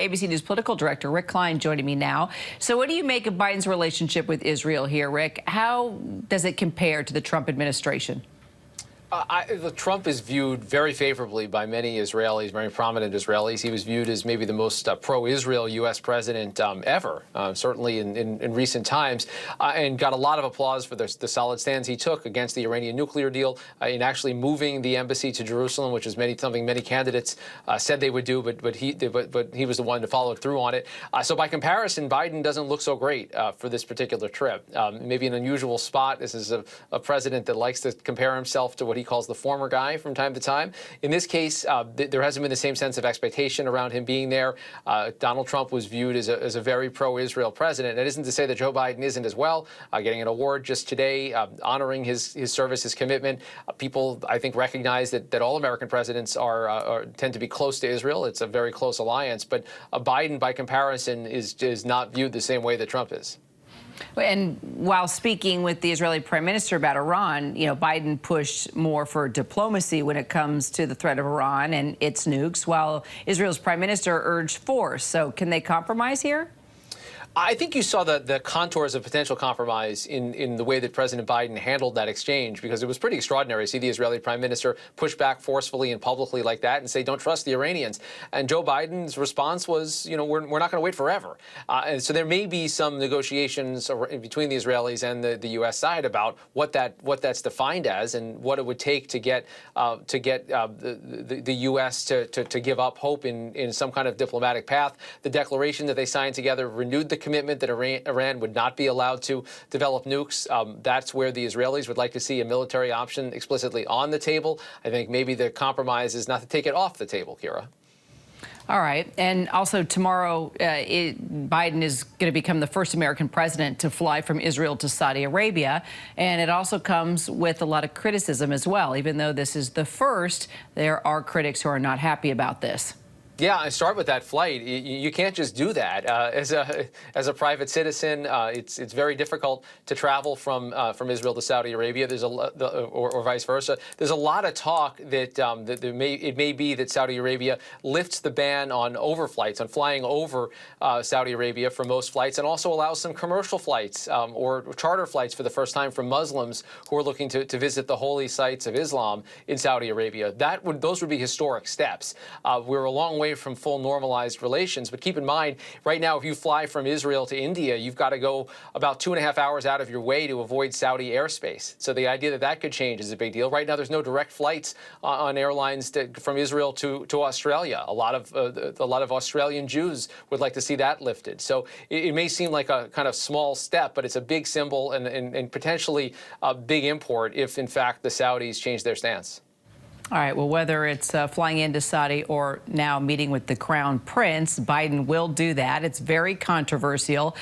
ABC News political director Rick Klein joining me now. So what do you make of Biden's relationship with Israel here, Rick? How does it compare to the Trump administration? Trump is viewed very favorably by many Israelis, very prominent Israelis. He was viewed as maybe the most pro-Israel U.S. president ever, certainly in recent times, and got a lot of applause for the solid stands he took against the Iranian nuclear deal in actually moving the embassy to Jerusalem, which is something many candidates said they would do, but he was the one to follow through on it. So by comparison, Biden doesn't look so great for this particular trip. Maybe an unusual spot. This is a president that likes to compare himself to what he calls the former guy from time to time. In this case, there hasn't been the same sense of expectation around him being there. Donald Trump was viewed as a very pro-Israel president. That isn't to say that Joe Biden isn't as well, getting an award just today, honoring his service, his commitment. People, I think, recognize that all American presidents tend to be close to Israel. It's a very close alliance. But Biden, by comparison, is not viewed the same way that Trump is. And while speaking with the Israeli prime minister about Iran, Biden pushed more for diplomacy when it comes to the threat of Iran and its nukes, while Israel's prime minister urged force. So can they compromise here? I think you saw the contours of potential compromise in the way that President Biden handled that exchange, because it was pretty extraordinary to see the Israeli prime minister push back forcefully and publicly like that and say, don't trust the Iranians. And Joe Biden's response was, we're not going to wait forever. And so there may be some negotiations between the Israelis and the U.S. side about what that's defined as and what it would take to get the U.S. to give up hope in some kind of diplomatic path. The declaration that they signed together renewed the commitment that Iran would not be allowed to develop nukes. That's where the Israelis would like to see a military option explicitly on the table. I think maybe the compromise is not to take it off the table, Kira. All right. And also tomorrow, Biden is going to become the first American president to fly from Israel to Saudi Arabia. And it also comes with a lot of criticism as well. Even though this is the first, there are critics who are not happy about this. Yeah, I start with that flight. You can't just do that as a private citizen. It's very difficult to travel from Israel to Saudi Arabia. There's or vice versa. There's a lot of talk that it may be that Saudi Arabia lifts the ban on overflights, on flying over Saudi Arabia for most flights, and also allows some commercial flights or charter flights for the first time from Muslims who are looking to visit the holy sites of Islam in Saudi Arabia. Those would be historic steps. We're a long way from full normalized relations. But keep in mind, right now, if you fly from Israel to India, you've got to go about 2.5 hours out of your way to avoid Saudi airspace. So the idea that could change is a big deal. Right now, there's no direct flights on airlines from Israel to Australia. A lot of Australian Jews would like to see that lifted. So it may seem like a kind of small step, but it's a big symbol and potentially a big import if, in fact, the Saudis change their stance. All right, well, whether it's flying into Saudi or now meeting with the Crown Prince, Biden will do that. It's very controversial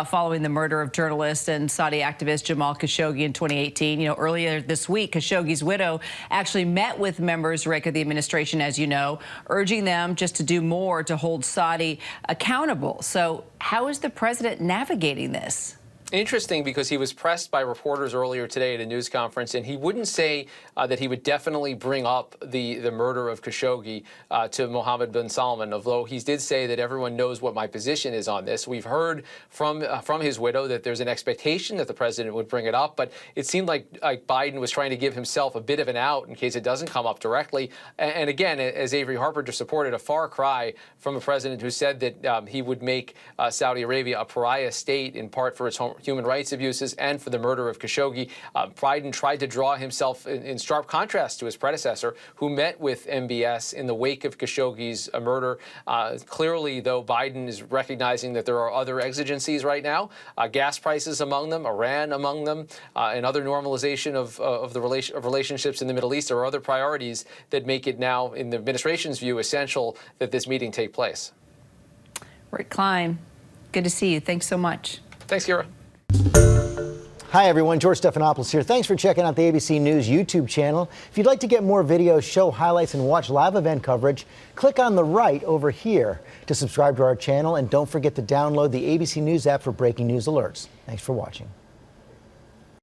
following the murder of journalist and Saudi activist Jamal Khashoggi in 2018. Earlier this week, Khashoggi's widow actually met with members, Rick, of the administration, as you know, urging them just to do more to hold Saudi accountable. So how is the president navigating this? Interesting, because he was pressed by reporters earlier today at a news conference, and he wouldn't say that he would definitely bring up the murder of Khashoggi to Mohammed bin Salman, although he did say that everyone knows what my position is on this. We've heard from his widow that there's an expectation that the president would bring it up, but it seemed like Biden was trying to give himself a bit of an out in case it doesn't come up directly. And again, as Avery Harper just reported, a far cry from a president who said that he would make Saudi Arabia a pariah state, in part for its human rights abuses and for the murder of Khashoggi. Biden tried to draw himself in stark contrast to his predecessor, who met with MBS in the wake of Khashoggi's murder. Clearly, though, Biden is recognizing that there are other exigencies right now, gas prices among them, Iran among them, and other normalization of relationships in the Middle East. There are other priorities that make it now, in the administration's view, essential that this meeting take place. Rick Klein, good to see you. Thanks so much. Thanks, Kira. Hi, everyone. George Stephanopoulos here. Thanks for checking out the ABC News YouTube channel. If you'd like to get more videos, show highlights, and watch live event coverage, click on the right over here to subscribe to our channel. And don't forget to download the ABC News app for breaking news alerts. Thanks for watching.